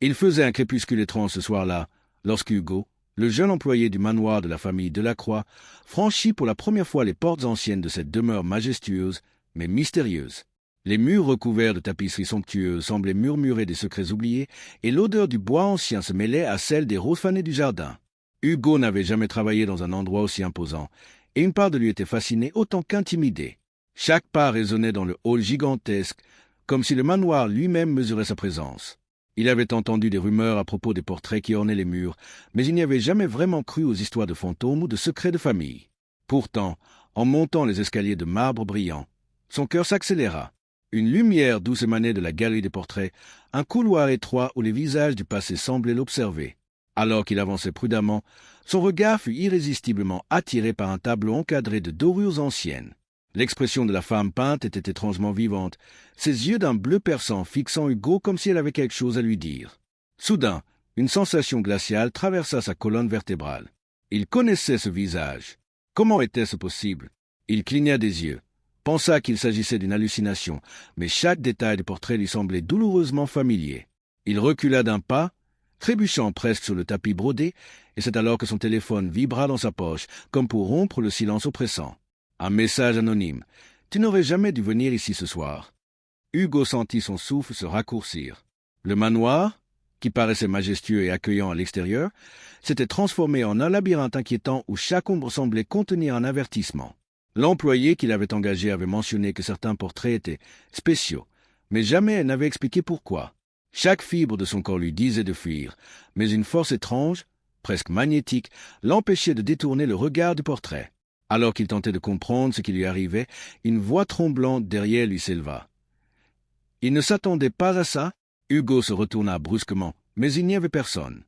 Il faisait un crépuscule étrange ce soir-là, lorsqu'Hugo, le jeune employé du manoir de la famille Delacroix, franchit pour la première fois les portes anciennes de cette demeure majestueuse, mais mystérieuse. Les murs recouverts de tapisseries somptueuses semblaient murmurer des secrets oubliés, et l'odeur du bois ancien se mêlait à celle des roses fanées du jardin. Hugo n'avait jamais travaillé dans un endroit aussi imposant, et une part de lui était fascinée autant qu'intimidée. Chaque pas résonnait dans le hall gigantesque, comme si le manoir lui-même mesurait sa présence. Il avait entendu des rumeurs à propos des portraits qui ornaient les murs, mais il n'y avait jamais vraiment cru aux histoires de fantômes ou de secrets de famille. Pourtant, en montant les escaliers de marbre brillant, son cœur s'accéléra. Une lumière douce émanait de la galerie des portraits, un couloir étroit où les visages du passé semblaient l'observer. Alors qu'il avançait prudemment, son regard fut irrésistiblement attiré par un tableau encadré de dorures anciennes. L'expression de la femme peinte était étrangement vivante, ses yeux d'un bleu perçant fixant Hugo comme si elle avait quelque chose à lui dire. Soudain, une sensation glaciale traversa sa colonne vertébrale. Il connaissait ce visage. Comment était-ce possible? Il cligna des yeux, pensa qu'il s'agissait d'une hallucination, mais chaque détail du portrait lui semblait douloureusement familier. Il recula d'un pas, trébuchant presque sur le tapis brodé, et c'est alors que son téléphone vibra dans sa poche, comme pour rompre le silence oppressant. Un message anonyme. « Tu n'aurais jamais dû venir ici ce soir. » Hugo sentit son souffle se raccourcir. Le manoir, qui paraissait majestueux et accueillant à l'extérieur, s'était transformé en un labyrinthe inquiétant où chaque ombre semblait contenir un avertissement. L'employé qui l'avait engagé avait mentionné que certains portraits étaient spéciaux, mais jamais elle n'avait expliqué pourquoi. Chaque fibre de son corps lui disait de fuir, mais une force étrange, presque magnétique, l'empêchait de détourner le regard du portrait. Alors qu'il tentait de comprendre ce qui lui arrivait, une voix tremblante derrière lui s'éleva. Il ne s'attendait pas à ça. Hugo se retourna brusquement, mais il n'y avait personne.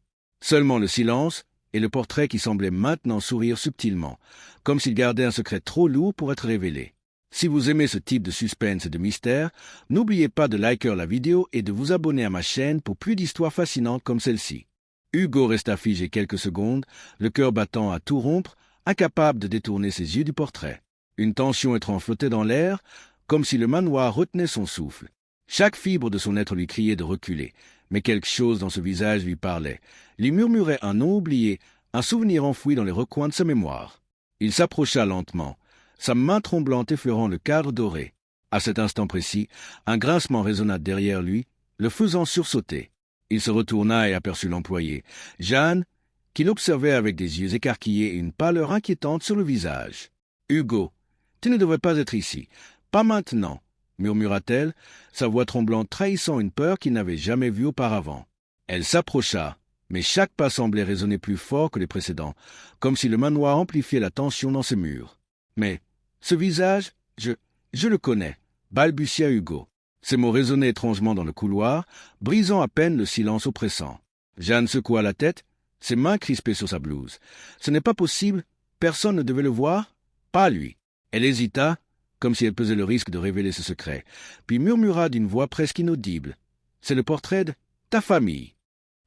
Seulement le silence et le portrait qui semblait maintenant sourire subtilement, comme s'il gardait un secret trop lourd pour être révélé. Si vous aimez ce type de suspense et de mystère, n'oubliez pas de liker la vidéo et de vous abonner à ma chaîne pour plus d'histoires fascinantes comme celle-ci. Hugo resta figé quelques secondes, le cœur battant à tout rompre, incapable de détourner ses yeux du portrait. Une tension étrange flottait dans l'air, comme si le manoir retenait son souffle. Chaque fibre de son être lui criait de reculer, mais quelque chose dans ce visage lui parlait, lui murmurait un nom oublié, un souvenir enfoui dans les recoins de sa mémoire. Il s'approcha lentement, sa main tremblante effleurant le cadre doré. À cet instant précis, un grincement résonna derrière lui, le faisant sursauter. Il se retourna et aperçut l'employé, Jeanne, qui l'observait avec des yeux écarquillés et une pâleur inquiétante sur le visage. « Hugo, tu ne devrais pas être ici. Pas maintenant, » murmura-t-elle, sa voix tremblante trahissant une peur qu'il n'avait jamais vue auparavant. Elle s'approcha, mais chaque pas semblait résonner plus fort que les précédents, comme si le manoir amplifiait la tension dans ses murs. « Mais, ce visage, je le connais, » balbutia Hugo. Ces mots résonnaient étrangement dans le couloir, brisant à peine le silence oppressant. Jeanne secoua la tête, ses mains crispées sur sa blouse. Ce n'est pas possible, personne ne devait le voir, pas lui. Elle hésita, comme si elle pesait le risque de révéler ce secret, puis murmura d'une voix presque inaudible. « C'est le portrait de ta famille. »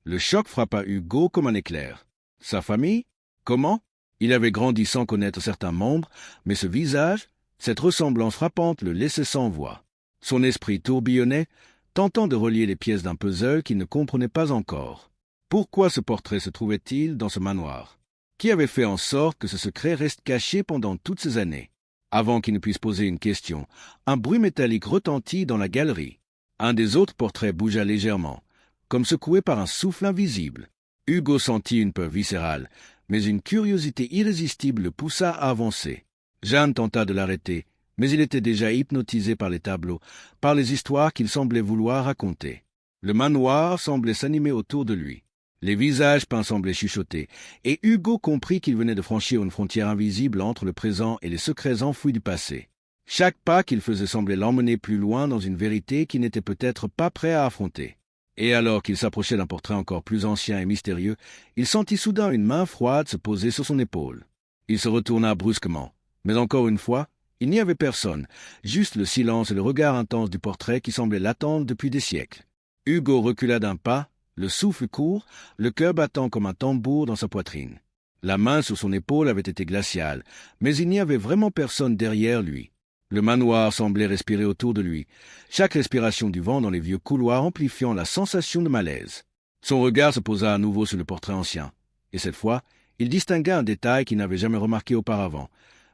Le choc frappa Hugo comme un éclair. Sa famille? Comment? Il avait grandi sans connaître certains membres, mais ce visage, cette ressemblance frappante le laissait sans voix. Son esprit tourbillonnait, tentant de relier les pièces d'un puzzle qu'il ne comprenait pas encore. Pourquoi ce portrait se trouvait-il dans ce manoir? Qui avait fait en sorte que ce secret reste caché pendant toutes ces années? Avant qu'il ne puisse poser une question, un bruit métallique retentit dans la galerie. Un des autres portraits bougea légèrement, comme secoué par un souffle invisible. Hugo sentit une peur viscérale, mais une curiosité irrésistible le poussa à avancer. Jeanne tenta de l'arrêter, mais il était déjà hypnotisé par les tableaux, par les histoires qu'il semblait vouloir raconter. Le manoir semblait s'animer autour de lui. Les visages peints semblaient chuchoter, et Hugo comprit qu'il venait de franchir une frontière invisible entre le présent et les secrets enfouis du passé. Chaque pas qu'il faisait semblait l'emmener plus loin dans une vérité qu'il n'était peut-être pas prêt à affronter. Et alors qu'il s'approchait d'un portrait encore plus ancien et mystérieux, il sentit soudain une main froide se poser sur son épaule. Il se retourna brusquement, mais encore une fois, il n'y avait personne, juste le silence et le regard intense du portrait qui semblait l'attendre depuis des siècles. Hugo recula d'un pas, le souffle court, le cœur battant comme un tambour dans sa poitrine. La main sur son épaule avait été glaciale, mais il n'y avait vraiment personne derrière lui. Le manoir semblait respirer autour de lui, chaque respiration du vent dans les vieux couloirs amplifiant la sensation de malaise. Son regard se posa à nouveau sur le portrait ancien, et cette fois, il distingua un détail qu'il n'avait jamais remarqué auparavant,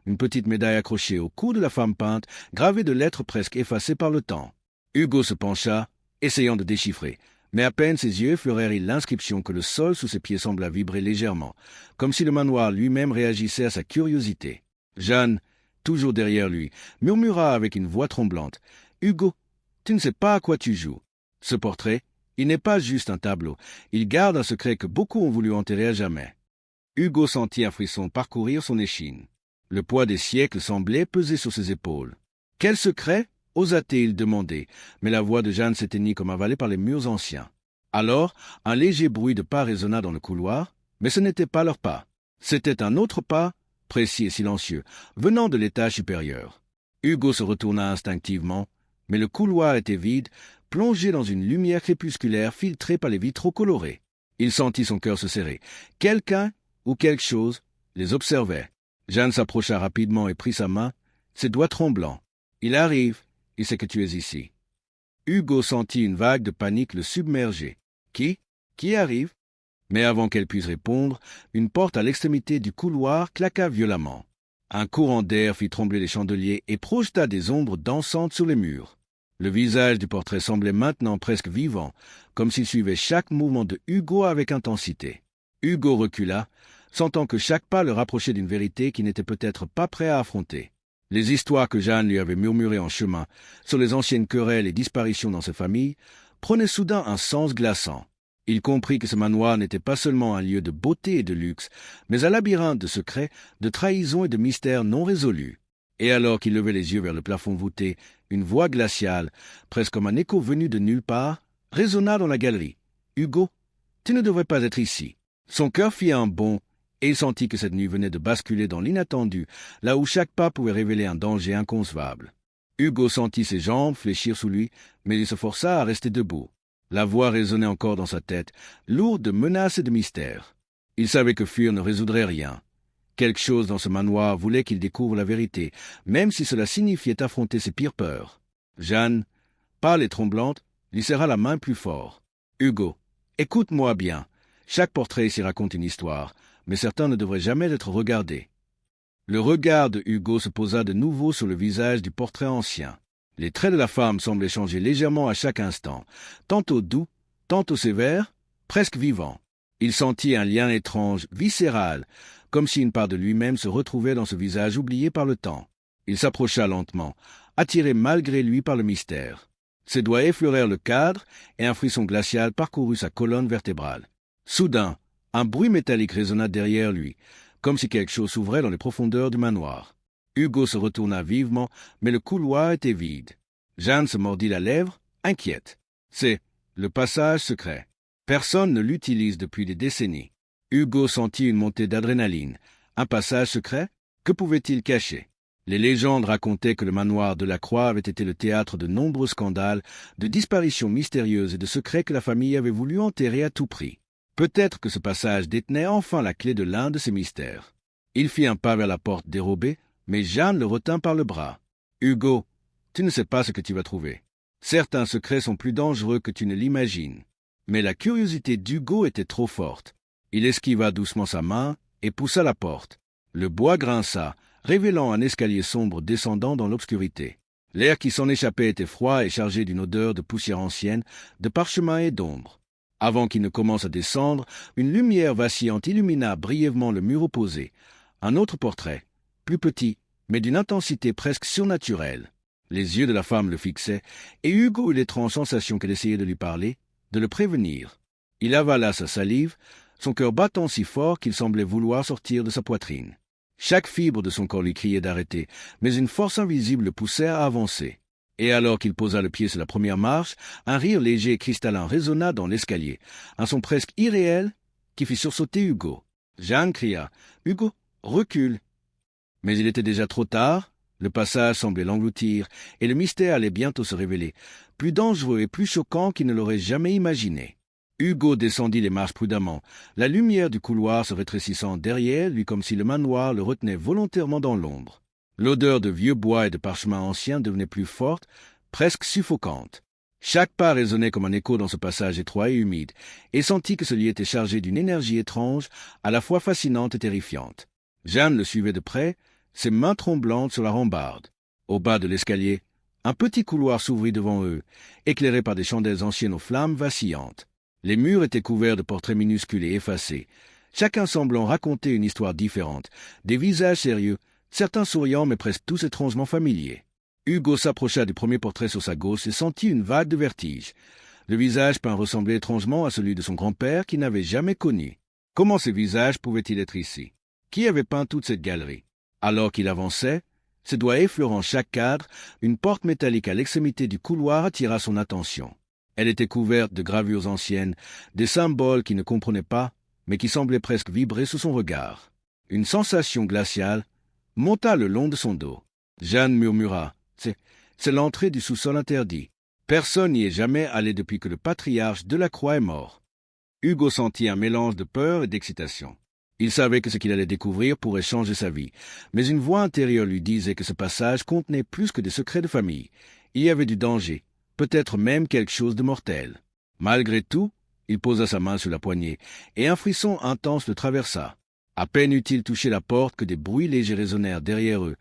une petite médaille accrochée au cou de la femme peinte, gravée de lettres presque effacées par le temps. Hugo se pencha, essayant de déchiffrer, mais à peine ses yeux effleurèrent l'inscription que le sol sous ses pieds sembla vibrer légèrement, comme si le manoir lui-même réagissait à sa curiosité. Jeanne, toujours derrière lui, murmura avec une voix tremblante. « Hugo, tu ne sais pas à quoi tu joues. Ce portrait, il n'est pas juste un tableau, il garde un secret que beaucoup ont voulu enterrer à jamais. » Hugo sentit un frisson parcourir son échine. Le poids des siècles semblait peser sur ses épaules. Quel secret osa-t-il demander, mais la voix de Jeanne s'éteignit comme avalée par les murs anciens. Alors, un léger bruit de pas résonna dans le couloir, mais ce n'était pas leur pas. C'était un autre pas, précis et silencieux, venant de l'étage supérieur. Hugo se retourna instinctivement, mais le couloir était vide, plongé dans une lumière crépusculaire filtrée par les vitraux colorés. Il sentit son cœur se serrer. Quelqu'un ou quelque chose les observait. Jeanne s'approcha rapidement et prit sa main, ses doigts tremblants. « Il arrive, il sait que tu es ici. » Hugo sentit une vague de panique le submerger. « Qui arrive ?» Mais avant qu'elle puisse répondre, une porte à l'extrémité du couloir claqua violemment. Un courant d'air fit trembler les chandeliers et projeta des ombres dansantes sur les murs. Le visage du portrait semblait maintenant presque vivant, comme s'il suivait chaque mouvement de Hugo avec intensité. Hugo recula, sentant que chaque pas le rapprochait d'une vérité qu'il n'était peut-être pas prêt à affronter. Les histoires que Jeanne lui avait murmurées en chemin sur les anciennes querelles et disparitions dans sa famille prenaient soudain un sens glaçant. Il comprit que ce manoir n'était pas seulement un lieu de beauté et de luxe, mais un labyrinthe de secrets, de trahisons et de mystères non résolus. Et alors qu'il levait les yeux vers le plafond voûté, une voix glaciale, presque comme un écho venu de nulle part, résonna dans la galerie. « Hugo, tu ne devrais pas être ici. » Son cœur fit un bond, et il sentit que cette nuit venait de basculer dans l'inattendu, là où chaque pas pouvait révéler un danger inconcevable. Hugo sentit ses jambes fléchir sous lui, mais il se força à rester debout. La voix résonnait encore dans sa tête, lourde de menaces et de mystères. Il savait que fuir ne résoudrait rien. Quelque chose dans ce manoir voulait qu'il découvre la vérité, même si cela signifiait affronter ses pires peurs. Jeanne, pâle et tremblante, lui serra la main plus fort. « Hugo, écoute-moi bien. Chaque portrait ici raconte une histoire, mais certains ne devraient jamais être regardés. » Le regard de Hugo se posa de nouveau sur le visage du portrait ancien. Les traits de la femme semblaient changer légèrement à chaque instant, tantôt doux, tantôt sévères, presque vivants. Il sentit un lien étrange, viscéral, comme si une part de lui-même se retrouvait dans ce visage oublié par le temps. Il s'approcha lentement, attiré malgré lui par le mystère. Ses doigts effleurèrent le cadre et un frisson glacial parcourut sa colonne vertébrale. Soudain, un bruit métallique résonna derrière lui, comme si quelque chose s'ouvrait dans les profondeurs du manoir. Hugo se retourna vivement, mais le couloir était vide. Jeanne se mordit la lèvre, inquiète. C'est le passage secret. Personne ne l'utilise depuis des décennies. Hugo sentit une montée d'adrénaline. Un passage secret? Que pouvait-il cacher? Les légendes racontaient que le manoir de la Croix avait été le théâtre de nombreux scandales, de disparitions mystérieuses et de secrets que la famille avait voulu enterrer à tout prix. Peut-être que ce passage détenait enfin la clé de l'un de ces mystères. Il fit un pas vers la porte dérobée, mais Jeanne le retint par le bras. « Hugo, tu ne sais pas ce que tu vas trouver. Certains secrets sont plus dangereux que tu ne l'imagines. » Mais la curiosité d'Hugo était trop forte. Il esquiva doucement sa main et poussa la porte. Le bois grinça, révélant un escalier sombre descendant dans l'obscurité. L'air qui s'en échappait était froid et chargé d'une odeur de poussière ancienne, de parchemin et d'ombre. Avant qu'il ne commence à descendre, une lumière vacillante illumina brièvement le mur opposé. Un autre portrait, plus petit, mais d'une intensité presque surnaturelle. Les yeux de la femme le fixaient, et Hugo eut l'étrange sensation qu'elle essayait de lui parler, de le prévenir. Il avala sa salive, son cœur battant si fort qu'il semblait vouloir sortir de sa poitrine. Chaque fibre de son corps lui criait d'arrêter, mais une force invisible le poussait à avancer. Et alors qu'il posa le pied sur la première marche, un rire léger et cristallin résonna dans l'escalier, un son presque irréel qui fit sursauter Hugo. Jeanne cria « Hugo, recule !» Mais il était déjà trop tard, le passage semblait l'engloutir, et le mystère allait bientôt se révéler, plus dangereux et plus choquant qu'il ne l'aurait jamais imaginé. Hugo descendit les marches prudemment, la lumière du couloir se rétrécissant derrière lui comme si le manoir le retenait volontairement dans l'ombre. L'odeur de vieux bois et de parchemin ancien devenait plus forte, presque suffocante. Chaque pas résonnait comme un écho dans ce passage étroit et humide, et sentit que ce lit était chargé d'une énergie étrange, à la fois fascinante et terrifiante. Jeanne le suivait de près, ses mains tremblantes sur la rambarde. Au bas de l'escalier, un petit couloir s'ouvrit devant eux, éclairé par des chandelles anciennes aux flammes vacillantes. Les murs étaient couverts de portraits minuscules et effacés, chacun semblant raconter une histoire différente, des visages sérieux, certains souriants mais presque tous étrangement familiers. Hugo s'approcha du premier portrait sur sa gauche et sentit une vague de vertige. Le visage peint ressemblait étrangement à celui de son grand-père qu'il n'avait jamais connu. Comment ce visage pouvait-il être ici? Qui avait peint toute cette galerie? Alors qu'il avançait, ses doigts effleurant chaque cadre, une porte métallique à l'extrémité du couloir attira son attention. Elle était couverte de gravures anciennes, des symboles qu'il ne comprenait pas, mais qui semblaient presque vibrer sous son regard. Une sensation glaciale monta le long de son dos. Jeanne murmura. C'est l'entrée du sous-sol interdit. Personne n'y est jamais allé depuis que le patriarche Delacroix est mort. Hugo sentit un mélange de peur et d'excitation. Il savait que ce qu'il allait découvrir pourrait changer sa vie, mais une voix intérieure lui disait que ce passage contenait plus que des secrets de famille. Il y avait du danger, peut-être même quelque chose de mortel. Malgré tout, il posa sa main sur la poignée, et un frisson intense le traversa. À peine eut-il touché la porte que des bruits légers résonnèrent derrière eux,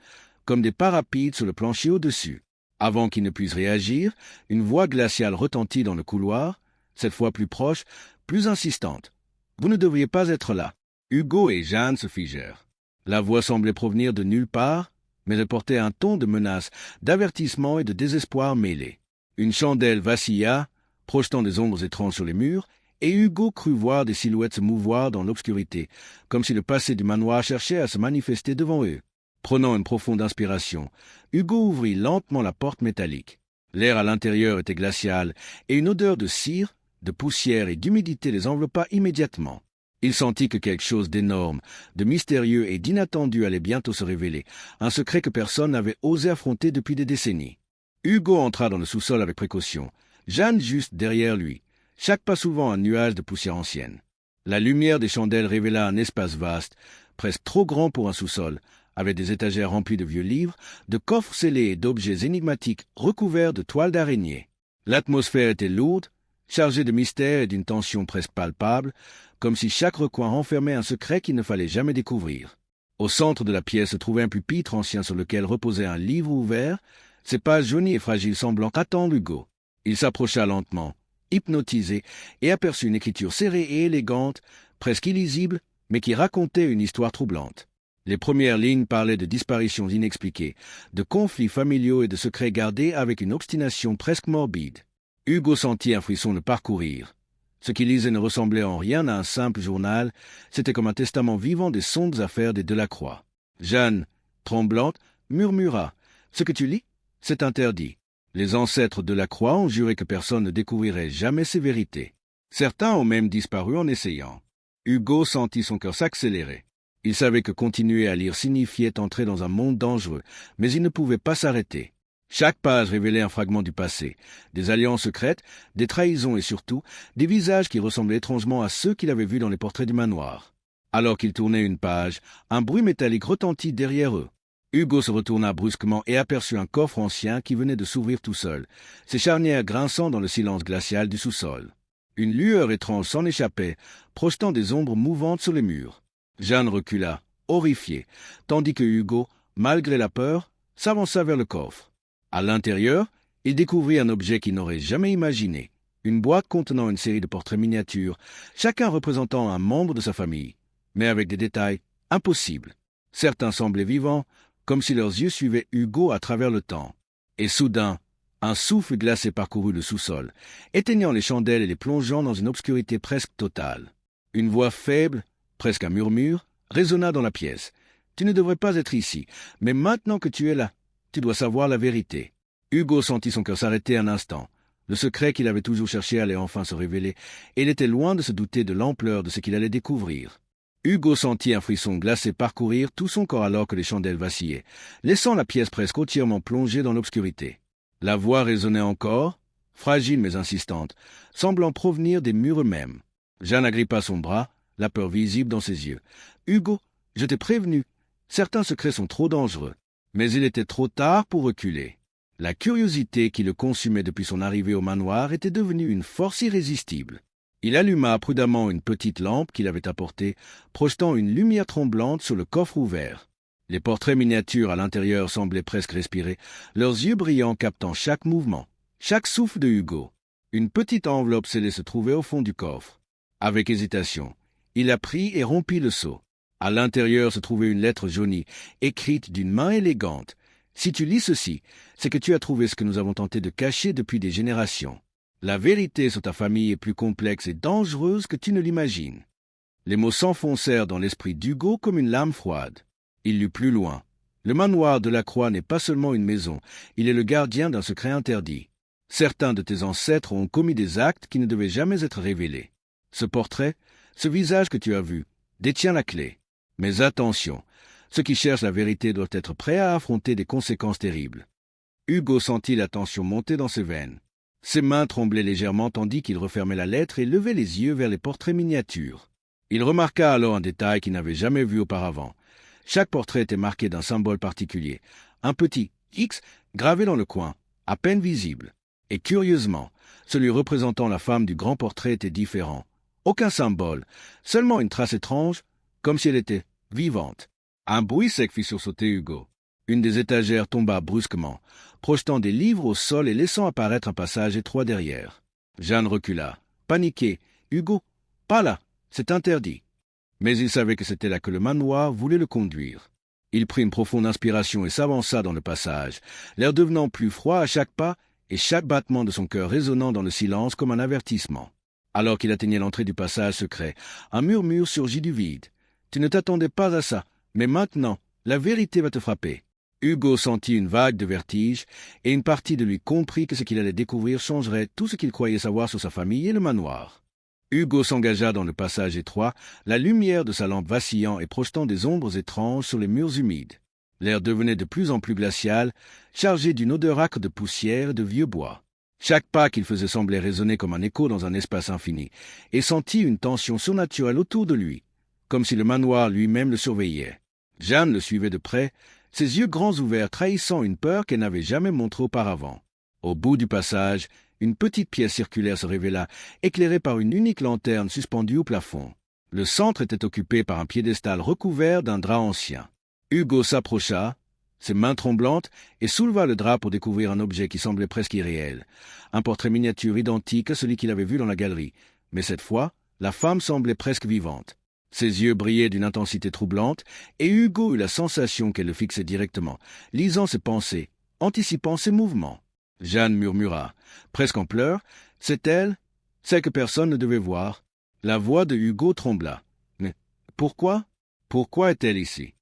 comme des pas rapides sur le plancher au-dessus. Avant qu'il ne puisse réagir, une voix glaciale retentit dans le couloir, cette fois plus proche, plus insistante. « Vous ne devriez pas être là. » Hugo et Jeanne se figèrent. La voix semblait provenir de nulle part, mais elle portait un ton de menace, d'avertissement et de désespoir mêlés. Une chandelle vacilla, projetant des ombres étranges sur les murs, et Hugo crut voir des silhouettes se mouvoir dans l'obscurité, comme si le passé du manoir cherchait à se manifester devant eux. Prenant une profonde inspiration, Hugo ouvrit lentement la porte métallique. L'air à l'intérieur était glacial, et une odeur de cire, de poussière et d'humidité les enveloppa immédiatement. Il sentit que quelque chose d'énorme, de mystérieux et d'inattendu allait bientôt se révéler, un secret que personne n'avait osé affronter depuis des décennies. Hugo entra dans le sous-sol avec précaution, Jeanne juste derrière lui, chaque pas soulevant un nuage de poussière ancienne. La lumière des chandelles révéla un espace vaste, presque trop grand pour un sous-sol, avec des étagères remplies de vieux livres, de coffres scellés et d'objets énigmatiques recouverts de toiles d'araignée. L'atmosphère était lourde, chargée de mystère et d'une tension presque palpable, comme si chaque recoin renfermait un secret qu'il ne fallait jamais découvrir. Au centre de la pièce se trouvait un pupitre ancien sur lequel reposait un livre ouvert, ses pages jaunies et fragiles semblant attendre Hugo. Il s'approcha lentement, hypnotisé, et aperçut une écriture serrée et élégante, presque illisible, mais qui racontait une histoire troublante. Les premières lignes parlaient de disparitions inexpliquées, de conflits familiaux et de secrets gardés avec une obstination presque morbide. Hugo sentit un frisson le parcourir. Ce qu'il lisait ne ressemblait en rien à un simple journal, c'était comme un testament vivant des sombres affaires des Delacroix. Jeanne, tremblante, murmura « Ce que tu lis, c'est interdit. Les ancêtres Delacroix ont juré que personne ne découvrirait jamais ces vérités. Certains ont même disparu en essayant. » Hugo sentit son cœur s'accélérer. Il savait que continuer à lire signifiait entrer dans un monde dangereux, mais il ne pouvait pas s'arrêter. Chaque page révélait un fragment du passé, des alliances secrètes, des trahisons et surtout des visages qui ressemblaient étrangement à ceux qu'il avait vus dans les portraits du manoir. Alors qu'il tournait une page, un bruit métallique retentit derrière eux. Hugo se retourna brusquement et aperçut un coffre ancien qui venait de s'ouvrir tout seul, ses charnières grinçant dans le silence glacial du sous-sol. Une lueur étrange s'en échappait, projetant des ombres mouvantes sur les murs. Jeanne recula, horrifiée, tandis que Hugo, malgré la peur, s'avança vers le coffre. À l'intérieur, il découvrit un objet qu'il n'aurait jamais imaginé, une boîte contenant une série de portraits miniatures, chacun représentant un membre de sa famille, mais avec des détails impossibles. Certains semblaient vivants, comme si leurs yeux suivaient Hugo à travers le temps. Et soudain, un souffle glacé parcourut le sous-sol, éteignant les chandelles et les plongeant dans une obscurité presque totale. Une voix faible, presque un murmure, résonna dans la pièce. « Tu ne devrais pas être ici, mais maintenant que tu es là, tu dois savoir la vérité. » Hugo sentit son cœur s'arrêter un instant. Le secret qu'il avait toujours cherché allait enfin se révéler, et il était loin de se douter de l'ampleur de ce qu'il allait découvrir. Hugo sentit un frisson glacé parcourir tout son corps alors que les chandelles vacillaient, laissant la pièce presque entièrement plongée dans l'obscurité. La voix résonnait encore, fragile mais insistante, semblant provenir des murs eux-mêmes. Jeanne agrippa son bras, la peur visible dans ses yeux. « Hugo, je t'ai prévenu. Certains secrets sont trop dangereux. » Mais il était trop tard pour reculer. La curiosité qui le consumait depuis son arrivée au manoir était devenue une force irrésistible. Il alluma prudemment une petite lampe qu'il avait apportée, projetant une lumière tremblante sur le coffre ouvert. Les portraits miniatures à l'intérieur semblaient presque respirer, leurs yeux brillants captant chaque mouvement, chaque souffle de Hugo. Une petite enveloppe scellée se trouvait au fond du coffre. Avec hésitation, il la prit et rompit le sceau. À l'intérieur se trouvait une lettre jaunie, écrite d'une main élégante. « Si tu lis ceci, c'est que tu as trouvé ce que nous avons tenté de cacher depuis des générations. La vérité sur ta famille est plus complexe et dangereuse que tu ne l'imagines. » Les mots s'enfoncèrent dans l'esprit d'Hugo comme une lame froide. Il lut plus loin. Le manoir de la Croix n'est pas seulement une maison, il est le gardien d'un secret interdit. Certains de tes ancêtres ont commis des actes qui ne devaient jamais être révélés. Ce portrait, ce visage que tu as vu, détient la clé. Mais attention, ceux qui cherchent la vérité doivent être prêts à affronter des conséquences terribles. Hugo sentit la tension monter dans ses veines. Ses mains tremblaient légèrement tandis qu'il refermait la lettre et levait les yeux vers les portraits miniatures. Il remarqua alors un détail qu'il n'avait jamais vu auparavant. Chaque portrait était marqué d'un symbole particulier, un petit X gravé dans le coin, à peine visible. Et curieusement, celui représentant la femme du grand portrait était différent. Aucun symbole, seulement une trace étrange, comme si elle était vivante. Un bruit sec fit sursauter Hugo. Une des étagères tomba brusquement, projetant des livres au sol et laissant apparaître un passage étroit derrière. Jeanne recula, paniquée. « Hugo, pas là, c'est interdit. » Mais il savait que c'était là que le manoir voulait le conduire. Il prit une profonde inspiration et s'avança dans le passage, l'air devenant plus froid à chaque pas et chaque battement de son cœur résonnant dans le silence comme un avertissement. Alors qu'il atteignait l'entrée du passage secret, un murmure surgit du vide. « Tu ne t'attendais pas à ça, mais maintenant, la vérité va te frapper. » Hugo sentit une vague de vertige, et une partie de lui comprit que ce qu'il allait découvrir changerait tout ce qu'il croyait savoir sur sa famille et le manoir. Hugo s'engagea dans le passage étroit, la lumière de sa lampe vacillant et projetant des ombres étranges sur les murs humides. L'air devenait de plus en plus glacial, chargé d'une odeur âcre de poussière et de vieux bois. Chaque pas qu'il faisait semblait résonner comme un écho dans un espace infini, et sentit une tension surnaturelle autour de lui, comme si le manoir lui-même le surveillait. Jeanne le suivait de près, ses yeux grands ouverts trahissant une peur qu'elle n'avait jamais montrée auparavant. Au bout du passage, une petite pièce circulaire se révéla, éclairée par une unique lanterne suspendue au plafond. Le centre était occupé par un piédestal recouvert d'un drap ancien. Hugo s'approcha, ses mains tremblantes, et souleva le drap pour découvrir un objet qui semblait presque irréel. Un portrait miniature identique à celui qu'il avait vu dans la galerie. Mais cette fois, la femme semblait presque vivante. Ses yeux brillaient d'une intensité troublante, et Hugo eut la sensation qu'elle le fixait directement, lisant ses pensées, anticipant ses mouvements. Jeanne murmura, presque en pleurs, « C'est elle, celle que personne ne devait voir. » La voix de Hugo trembla. « Mais pourquoi? Pourquoi est-elle ici ?»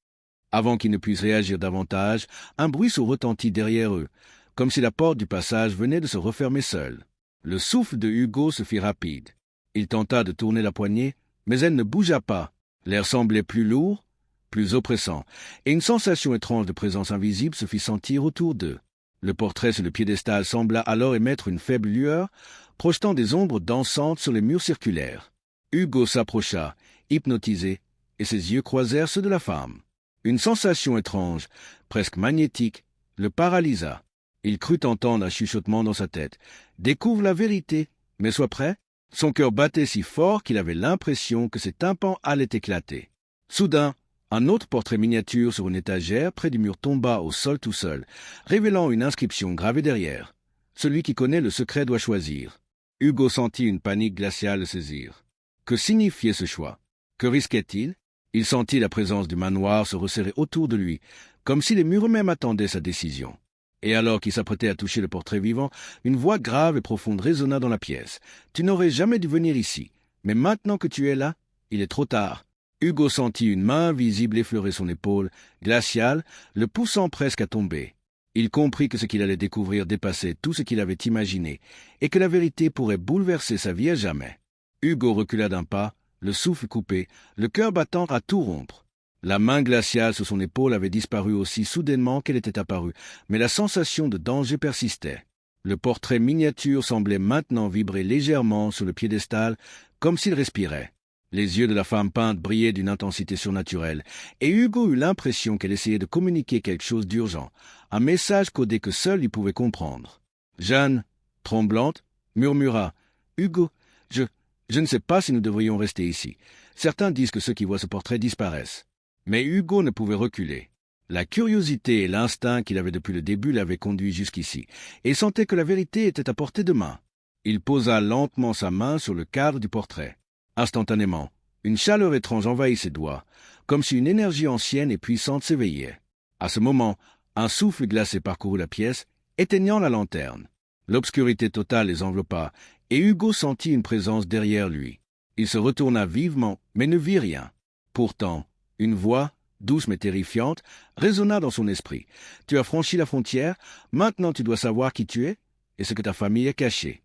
Avant qu'il ne puisse réagir davantage, un bruit se retentit derrière eux, comme si la porte du passage venait de se refermer seule. Le souffle de Hugo se fit rapide. Il tenta de tourner la poignée, mais elle ne bougea pas. L'air semblait plus lourd, plus oppressant, et une sensation étrange de présence invisible se fit sentir autour d'eux. Le portrait sur le piédestal sembla alors émettre une faible lueur, projetant des ombres dansantes sur les murs circulaires. Hugo s'approcha, hypnotisé, et ses yeux croisèrent ceux de la femme. Une sensation étrange, presque magnétique, le paralysa. Il crut entendre un chuchotement dans sa tête. « Découvre la vérité, mais sois prêt. » Son cœur battait si fort qu'il avait l'impression que ses tympans allaient éclater. Soudain, un autre portrait miniature sur une étagère près du mur tomba au sol tout seul, révélant une inscription gravée derrière. « Celui qui connaît le secret doit choisir. » Hugo sentit une panique glaciale le saisir. Que signifiait ce choix? Que risquait-il? Il sentit la présence du manoir se resserrer autour de lui, comme si les murs eux-mêmes attendaient sa décision. Et alors qu'il s'apprêtait à toucher le portrait vivant, une voix grave et profonde résonna dans la pièce. « Tu n'aurais jamais dû venir ici, mais maintenant que tu es là, il est trop tard. » Hugo sentit une main invisible effleurer son épaule, glaciale, le poussant presque à tomber. Il comprit que ce qu'il allait découvrir dépassait tout ce qu'il avait imaginé, et que la vérité pourrait bouleverser sa vie à jamais. Hugo recula d'un pas, le souffle coupé, le cœur battant à tout rompre. La main glaciale sur son épaule avait disparu aussi soudainement qu'elle était apparue, mais la sensation de danger persistait. Le portrait miniature semblait maintenant vibrer légèrement sur le piédestal, comme s'il respirait. Les yeux de la femme peinte brillaient d'une intensité surnaturelle, et Hugo eut l'impression qu'elle essayait de communiquer quelque chose d'urgent, un message codé que seul il pouvait comprendre. Jeanne, tremblante, murmura « Hugo, je ne sais pas si nous devrions rester ici. Certains disent que ceux qui voient ce portrait disparaissent. » Mais Hugo ne pouvait reculer. La curiosité et l'instinct qu'il avait depuis le début l'avaient conduit jusqu'ici, et il sentait que la vérité était à portée de main. Il posa lentement sa main sur le cadre du portrait. Instantanément, une chaleur étrange envahit ses doigts, comme si une énergie ancienne et puissante s'éveillait. À ce moment, un souffle glacé parcourut la pièce, éteignant la lanterne. L'obscurité totale les enveloppa, et Hugo sentit une présence derrière lui. Il se retourna vivement, mais ne vit rien. Pourtant, une voix, douce mais terrifiante, résonna dans son esprit. « Tu as franchi la frontière, maintenant tu dois savoir qui tu es et ce que ta famille a caché. »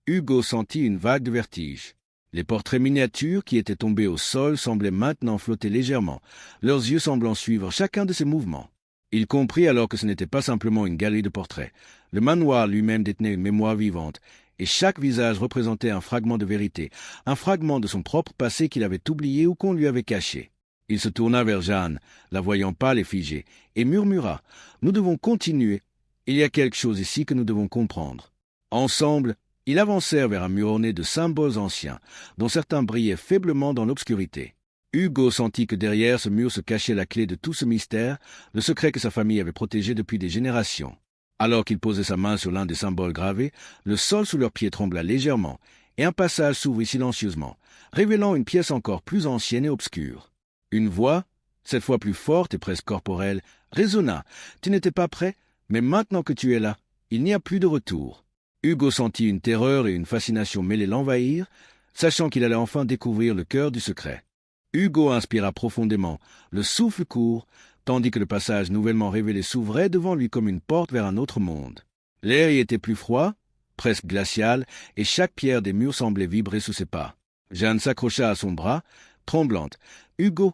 Hugo sentit une vague de vertige. Les portraits miniatures qui étaient tombés au sol semblaient maintenant flotter légèrement, leurs yeux semblant suivre chacun de ses mouvements. Il comprit alors que ce n'était pas simplement une galerie de portraits. Le manoir lui-même détenait une mémoire vivante, et chaque visage représentait un fragment de vérité, un fragment de son propre passé qu'il avait oublié ou qu'on lui avait caché. Il se tourna vers Jeanne, la voyant pâle et figée, et murmura « Nous devons continuer. Il y a quelque chose ici que nous devons comprendre. » Ensemble, ils avancèrent vers un mur orné de symboles anciens, dont certains brillaient faiblement dans l'obscurité. Hugo sentit que derrière ce mur se cachait la clé de tout ce mystère, le secret que sa famille avait protégé depuis des générations. Alors qu'il posait sa main sur l'un des symboles gravés, le sol sous leurs pieds trembla légèrement, et un passage s'ouvrit silencieusement, révélant une pièce encore plus ancienne et obscure. Une voix, cette fois plus forte et presque corporelle, résonna. « Tu n'étais pas prêt, mais maintenant que tu es là, il n'y a plus de retour. » Hugo sentit une terreur et une fascination mêlées l'envahir, sachant qu'il allait enfin découvrir le cœur du secret. Hugo inspira profondément, le souffle court, tandis que le passage nouvellement révélé s'ouvrait devant lui comme une porte vers un autre monde. L'air y était plus froid, presque glacial, et chaque pierre des murs semblait vibrer sous ses pas. Jeanne s'accrocha à son bras, tremblante. « Hugo,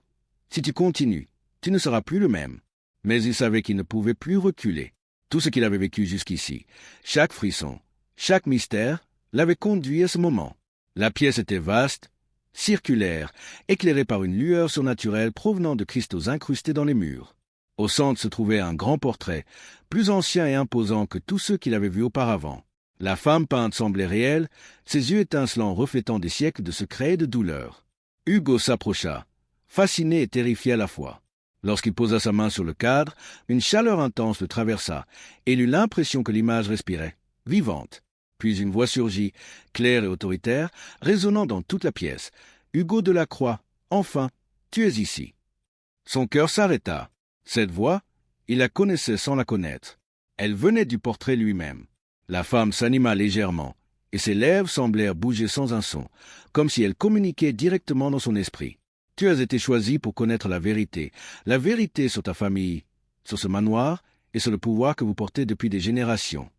si tu continues, tu ne seras plus le même. » Mais il savait qu'il ne pouvait plus reculer. Tout ce qu'il avait vécu jusqu'ici, chaque frisson, chaque mystère, l'avait conduit à ce moment. La pièce était vaste, circulaire, éclairée par une lueur surnaturelle provenant de cristaux incrustés dans les murs. Au centre se trouvait un grand portrait, plus ancien et imposant que tous ceux qu'il avait vus auparavant. La femme peinte semblait réelle, ses yeux étincelants reflétant des siècles de secrets et de douleur. Hugo s'approcha, fasciné et terrifié à la fois. Lorsqu'il posa sa main sur le cadre, une chaleur intense le traversa, et il eut l'impression que l'image respirait, vivante. Puis une voix surgit, claire et autoritaire, résonnant dans toute la pièce. « Hugo Delacroix, enfin, tu es ici. » Son cœur s'arrêta. Cette voix, il la connaissait sans la connaître. Elle venait du portrait lui-même. La femme s'anima légèrement, et ses lèvres semblèrent bouger sans un son, comme si elle communiquait directement dans son esprit. « Tu as été choisi pour connaître la vérité sur ta famille, sur ce manoir et sur le pouvoir que vous portez depuis des générations. »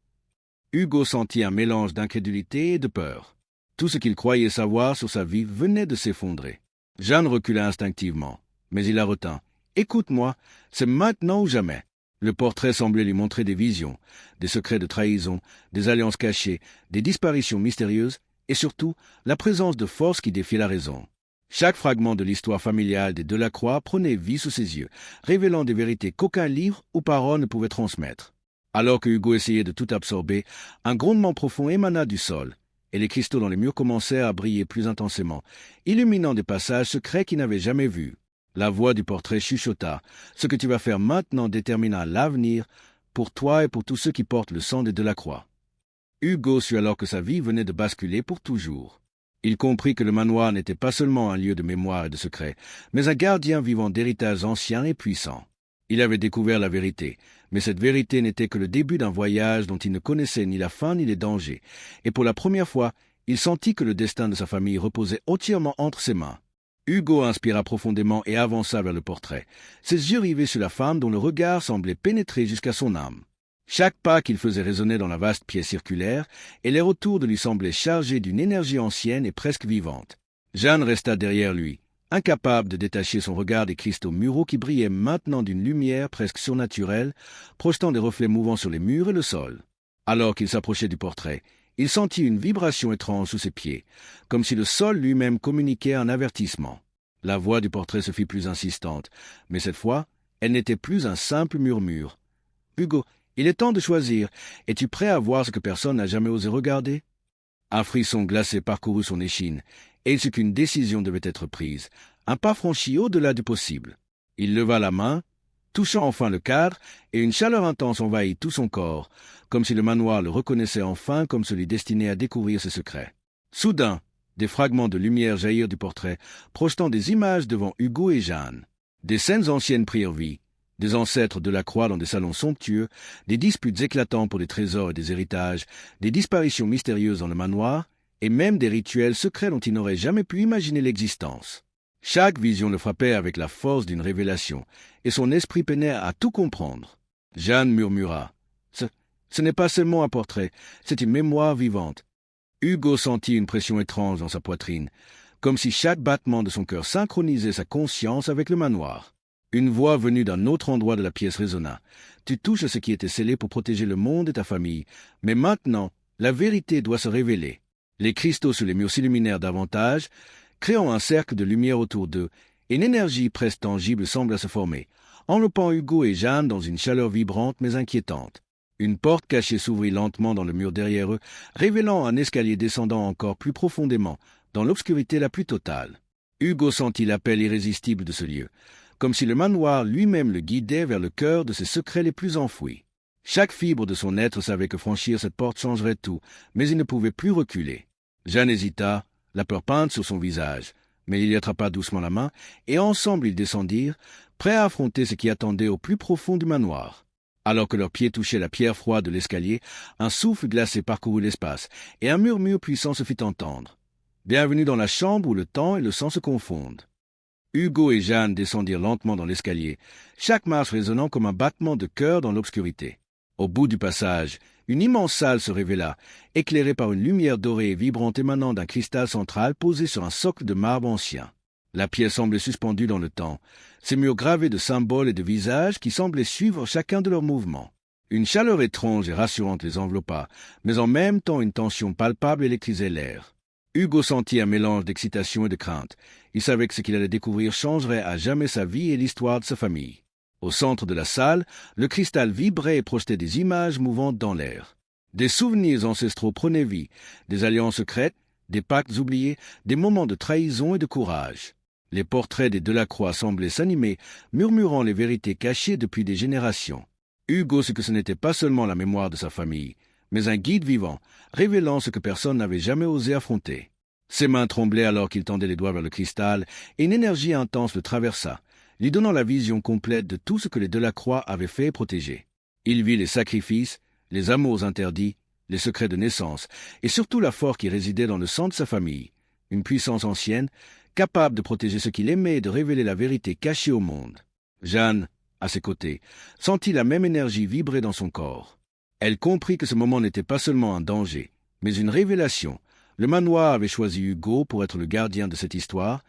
Hugo sentit un mélange d'incrédulité et de peur. Tout ce qu'il croyait savoir sur sa vie venait de s'effondrer. Jeanne recula instinctivement, mais il la retint. « Écoute-moi, c'est maintenant ou jamais. » Le portrait semblait lui montrer des visions, des secrets de trahison, des alliances cachées, des disparitions mystérieuses et surtout la présence de forces qui défiaient la raison. Chaque fragment de l'histoire familiale des Delacroix prenait vie sous ses yeux, révélant des vérités qu'aucun livre ou parole ne pouvait transmettre. Alors que Hugo essayait de tout absorber, un grondement profond émana du sol, et les cristaux dans les murs commencèrent à briller plus intensément, illuminant des passages secrets qu'il n'avait jamais vus. La voix du portrait chuchota. « Ce que tu vas faire maintenant déterminera l'avenir pour toi et pour tous ceux qui portent le sang des Delacroix. » Hugo sut alors que sa vie venait de basculer pour toujours. Il comprit que le manoir n'était pas seulement un lieu de mémoire et de secrets, mais un gardien vivant d'héritages anciens et puissants. Il avait découvert la vérité, mais cette vérité n'était que le début d'un voyage dont il ne connaissait ni la fin ni les dangers, et pour la première fois, il sentit que le destin de sa famille reposait entièrement entre ses mains. Hugo inspira profondément et avança vers le portrait, ses yeux rivés sur la femme dont le regard semblait pénétrer jusqu'à son âme. Chaque pas qu'il faisait résonner dans la vaste pièce circulaire, et l'air autour de lui semblait chargé d'une énergie ancienne et presque vivante. Jeanne resta derrière lui, incapable de détacher son regard des cristaux muraux qui brillaient maintenant d'une lumière presque surnaturelle, projetant des reflets mouvants sur les murs et le sol. Alors qu'il s'approchait du portrait, Il sentit une vibration étrange sous ses pieds, comme si le sol lui-même communiquait un avertissement. La voix du portrait se fit plus insistante, mais cette fois, elle n'était plus un simple murmure. « Hugo, il est temps de choisir. Es-tu prêt à voir ce que personne n'a jamais osé regarder ?» Un frisson glacé parcourut son échine, et il sut qu'une décision devait être prise, un pas franchi au-delà du possible. Il leva la main, touchant enfin le cadre, et une chaleur intense envahit tout son corps, comme si le manoir le reconnaissait enfin comme celui destiné à découvrir ses secrets. Soudain, des fragments de lumière jaillirent du portrait, projetant des images devant Hugo et Jeanne. Des scènes anciennes prirent vie, des ancêtres de la croix dans des salons somptueux, des disputes éclatantes pour des trésors et des héritages, des disparitions mystérieuses dans le manoir, et même des rituels secrets dont il n'aurait jamais pu imaginer l'existence. Chaque vision le frappait avec la force d'une révélation, et son esprit peinait à tout comprendre. Jeanne murmura. « Ce n'est pas seulement un portrait, c'est une mémoire vivante. » Hugo sentit une pression étrange dans sa poitrine, comme si chaque battement de son cœur synchronisait sa conscience avec le manoir. Une voix venue d'un autre endroit de la pièce résonna. « Tu touches à ce qui était scellé pour protéger le monde et ta famille, mais maintenant, la vérité doit se révéler. » Les cristaux sur les murs s'illuminèrent davantage, créant un cercle de lumière autour d'eux, et une énergie presque tangible sembla se former, enveloppant Hugo et Jeanne dans une chaleur vibrante mais inquiétante. Une porte cachée s'ouvrit lentement dans le mur derrière eux, révélant un escalier descendant encore plus profondément, dans l'obscurité la plus totale. Hugo sentit l'appel irrésistible de ce lieu, comme si le manoir lui-même le guidait vers le cœur de ses secrets les plus enfouis. Chaque fibre de son être savait que franchir cette porte changerait tout, mais il ne pouvait plus reculer. Jeanne hésita, la peur peinte sur son visage, mais il y attrapa doucement la main, et ensemble ils descendirent, prêts à affronter ce qui attendait au plus profond du manoir. Alors que leurs pieds touchaient la pierre froide de l'escalier, un souffle glacé parcourut l'espace, et un murmure puissant se fit entendre. « Bienvenue dans la chambre où le temps et le sang se confondent. » Hugo et Jeanne descendirent lentement dans l'escalier, chaque marche résonnant comme un battement de cœur dans l'obscurité. Au bout du passage, une immense salle se révéla, éclairée par une lumière dorée et vibrante émanant d'un cristal central posé sur un socle de marbre ancien. La pièce semblait suspendue dans le temps, ses murs gravés de symboles et de visages qui semblaient suivre chacun de leurs mouvements. Une chaleur étrange et rassurante les enveloppa, mais en même temps une tension palpable électrisait l'air. Hugo sentit un mélange d'excitation et de crainte. Il savait que ce qu'il allait découvrir changerait à jamais sa vie et l'histoire de sa famille. Au centre de la salle, le cristal vibrait et projetait des images mouvantes dans l'air. Des souvenirs ancestraux prenaient vie, des alliances secrètes, des pactes oubliés, des moments de trahison et de courage. Les portraits des Delacroix semblaient s'animer, murmurant les vérités cachées depuis des générations. Hugo sut que ce n'était pas seulement la mémoire de sa famille, mais un guide vivant, révélant ce que personne n'avait jamais osé affronter. Ses mains tremblaient alors qu'il tendait les doigts vers le cristal, et une énergie intense le traversa, lui donnant la vision complète de tout ce que les Delacroix avaient fait et protégé. Il vit les sacrifices, les amours interdits, les secrets de naissance, et surtout la force qui résidait dans le sang de sa famille, une puissance ancienne, capable de protéger ce qu'il aimait et de révéler la vérité cachée au monde. Jeanne, à ses côtés, sentit la même énergie vibrer dans son corps. Elle comprit que ce moment n'était pas seulement un danger, mais une révélation. Le manoir avait choisi Hugo pour être le gardien de cette histoire,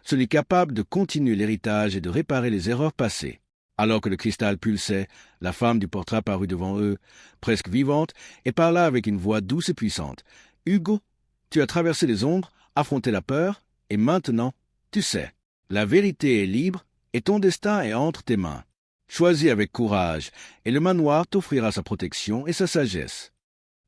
celui capable de continuer l'héritage et de réparer les erreurs passées. Alors que le cristal pulsait, la femme du portrait apparut devant eux, presque vivante, et parla avec une voix douce et puissante. « Hugo, tu as traversé les ombres, affronté la peur, et maintenant, tu sais, la vérité est libre et ton destin est entre tes mains. Choisis avec courage, et le manoir t'offrira sa protection et sa sagesse. »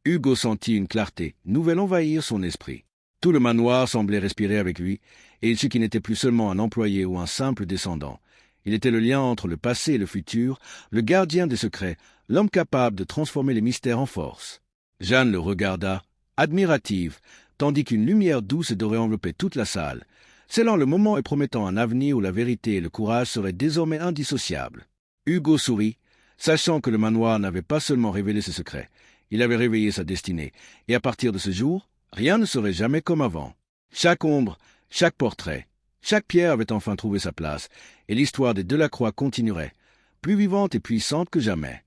Hugo sentit une clarté nouvelle envahir son esprit. Tout le manoir semblait respirer avec lui, et il sut qu'il n'était plus seulement un employé ou un simple descendant. Il était le lien entre le passé et le futur, le gardien des secrets, l'homme capable de transformer les mystères en force. Jeanne le regarda, admirative, tandis qu'une lumière douce et dorée enveloppait toute la salle, scellant le moment et promettant un avenir où la vérité et le courage seraient désormais indissociables. Hugo sourit, sachant que le manoir n'avait pas seulement révélé ses secrets, il avait réveillé sa destinée, et à partir de ce jour, rien ne serait jamais comme avant. Chaque ombre, chaque portrait, chaque pierre avait enfin trouvé sa place, et l'histoire des Delacroix continuerait, plus vivante et puissante que jamais.